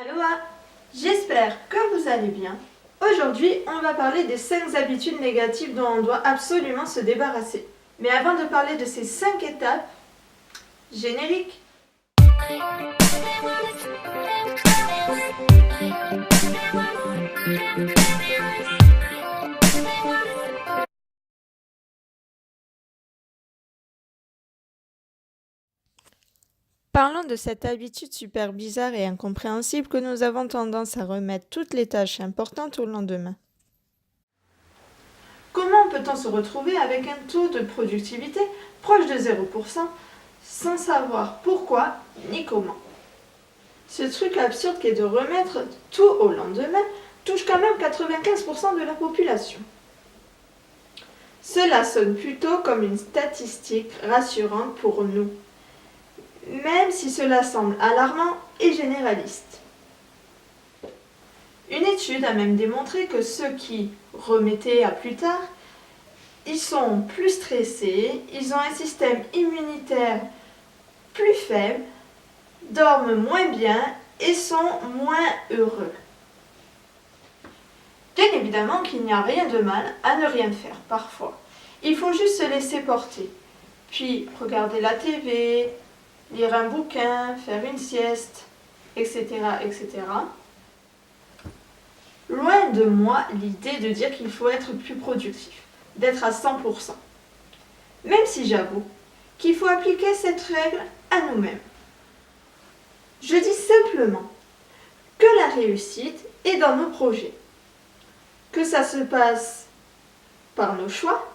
Aloha, j'espère que vous allez bien. Aujourd'hui, on va parler des 5 habitudes négatives dont on doit absolument se débarrasser. Mais avant de parler de ces 5 étapes, générique. Parlons de cette habitude super bizarre et incompréhensible que nous avons tendance à remettre toutes les tâches importantes au lendemain. Comment peut-on se retrouver avec un taux de productivité proche de 0% sans savoir pourquoi ni comment? Ce truc absurde qui est de remettre tout au lendemain touche quand même 95% de la population. Cela sonne plutôt comme une statistique rassurante pour nous, même si cela semble alarmant et généraliste. Une étude a même démontré que ceux qui remettaient à plus tard, ils sont plus stressés, ils ont un système immunitaire plus faible, dorment moins bien et sont moins heureux. Bien évidemment qu'il n'y a rien de mal à ne rien faire parfois. Il faut juste se laisser porter, puis regarder la TV, lire un bouquin, faire une sieste, etc., etc. Loin de moi l'idée de dire qu'il faut être plus productif, d'être à 100%. Même si j'avoue qu'il faut appliquer cette règle à nous-mêmes. Je dis simplement que la réussite est dans nos projets, que ça se passe par nos choix,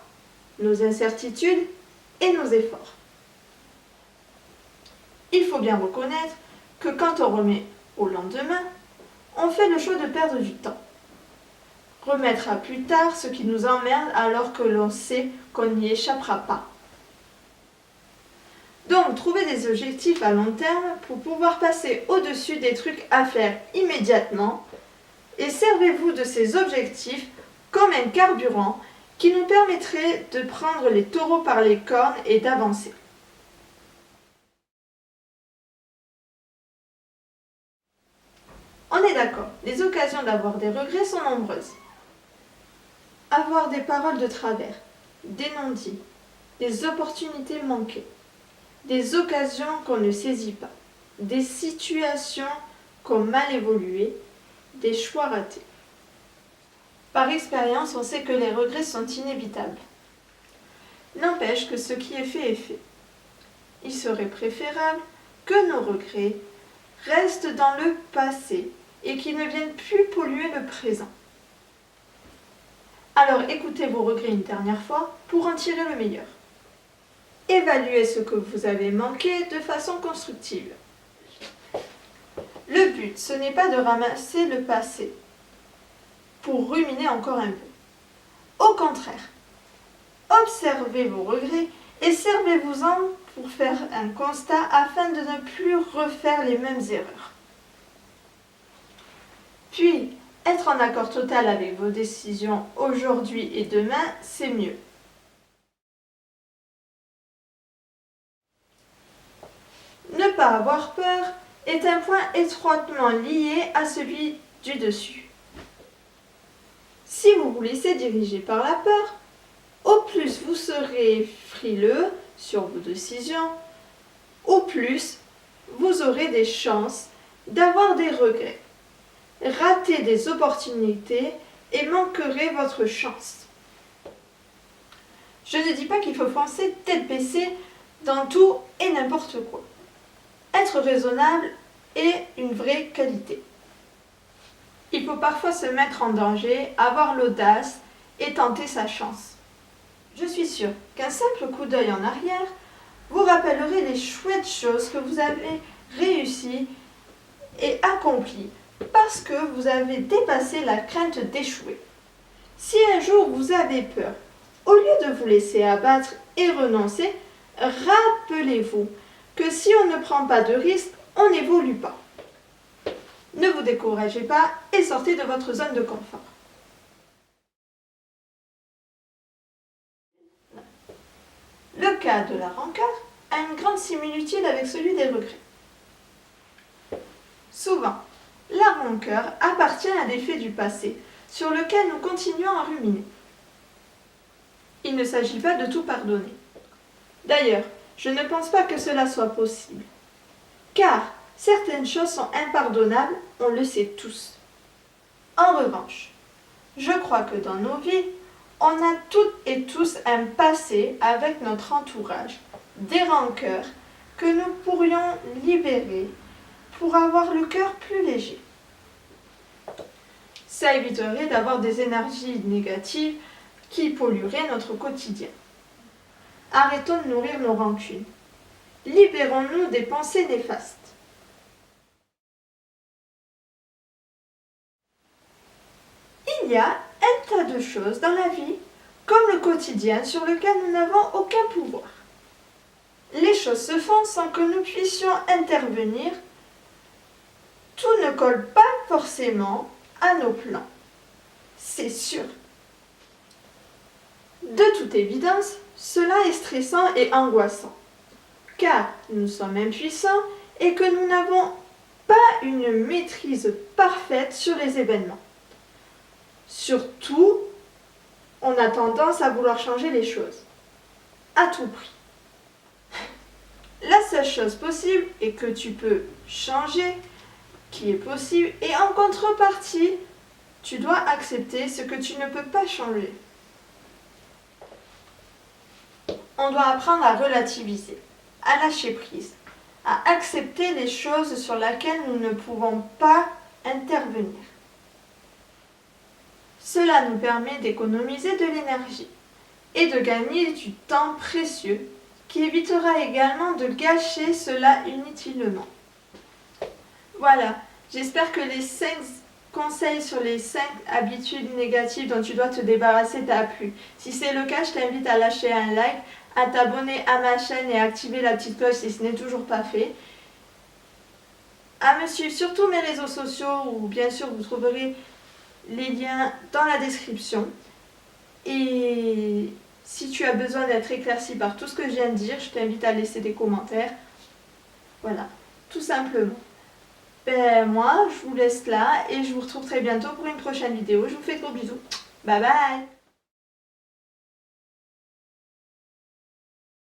nos incertitudes et nos efforts. Il faut bien reconnaître que quand on remet au lendemain, on fait le choix de perdre du temps. Remettre à plus tard ce qui nous emmerde alors que l'on sait qu'on n'y échappera pas. Donc, trouvez des objectifs à long terme pour pouvoir passer au-dessus des trucs à faire immédiatement et servez-vous de ces objectifs comme un carburant qui nous permettrait de prendre les taureaux par les cornes et d'avancer. On est d'accord, les occasions d'avoir des regrets sont nombreuses. Avoir des paroles de travers, des non-dits, des opportunités manquées, des occasions qu'on ne saisit pas, des situations qui ont mal évolué, des choix ratés. Par expérience, on sait que les regrets sont inévitables. N'empêche que ce qui est fait est fait. Il serait préférable que nos regrets restent dans le passé et qu'ils ne viennent plus polluer le présent. Alors écoutez vos regrets une dernière fois pour en tirer le meilleur. Évaluez ce que vous avez manqué de façon constructive. Le but, ce n'est pas de ramasser le passé pour ruminer encore un peu. Au contraire, observez vos regrets et servez-vous-en pour faire un constat afin de ne plus refaire les mêmes erreurs. Puis, être en accord total avec vos décisions aujourd'hui et demain, c'est mieux. Ne pas avoir peur est un point étroitement lié à celui du dessus. Si vous vous laissez diriger par la peur, au plus vous serez frileux sur vos décisions, au plus vous aurez des chances d'avoir des regrets, rater des opportunités et manquerez votre chance. Je ne dis pas qu'il faut foncer tête baissée dans tout et n'importe quoi. Être raisonnable est une vraie qualité. Il faut parfois se mettre en danger, avoir l'audace et tenter sa chance. Je suis sûre qu'un simple coup d'œil en arrière vous rappellerez les chouettes choses que vous avez réussies et accomplies parce que vous avez dépassé la crainte d'échouer. Si un jour vous avez peur, au lieu de vous laisser abattre et renoncer, rappelez-vous que si on ne prend pas de risques, on n'évolue pas. Ne vous découragez pas et sortez de votre zone de confort. Le cas de la rancœur a une grande similitude avec celui des regrets. Souvent, La rancœur appartient à des faits du passé sur lesquels nous continuons à ruminer. Il ne s'agit pas de tout pardonner. D'ailleurs, je ne pense pas que cela soit possible. Car certaines choses sont impardonnables, on le sait tous. En revanche, je crois que dans nos vies, on a toutes et tous un passé avec notre entourage, des rancœurs que nous pourrions libérer pour avoir le cœur plus léger. Ça éviterait d'avoir des énergies négatives qui pollueraient notre quotidien. Arrêtons de nourrir nos rancunes. Libérons-nous des pensées néfastes. Il y a un tas de choses dans la vie, comme le quotidien, sur lesquelles nous n'avons aucun pouvoir. Les choses se font sans que nous puissions intervenir. Tout ne colle pas forcément à nos plans. C'est sûr. De toute évidence, cela est stressant et angoissant, car nous sommes impuissants et que nous n'avons pas une maîtrise parfaite sur les événements. Surtout, on a tendance à vouloir changer les choses, à tout prix. La seule chose possible est que tu peux changer, qui est possible, et en contrepartie, tu dois accepter ce que tu ne peux pas changer. On doit apprendre à relativiser, à lâcher prise, à accepter les choses sur lesquelles nous ne pouvons pas intervenir. Cela nous permet d'économiser de l'énergie et de gagner du temps précieux qui évitera également de gâcher cela inutilement. Voilà, j'espère que les 5 conseils sur les 5 habitudes négatives dont tu dois te débarrasser t'a plu. Si c'est le cas, je t'invite à lâcher un like, à t'abonner à ma chaîne et à activer la petite cloche si ce n'est toujours pas fait. À me suivre sur tous mes réseaux sociaux où bien sûr vous trouverez les liens dans la description. Et si tu as besoin d'être éclairci par tout ce que je viens de dire, je t'invite à laisser des commentaires. Voilà, tout simplement. Moi, je vous laisse là et je vous retrouve très bientôt pour une prochaine vidéo. Je vous fais de gros bisous. Bye bye!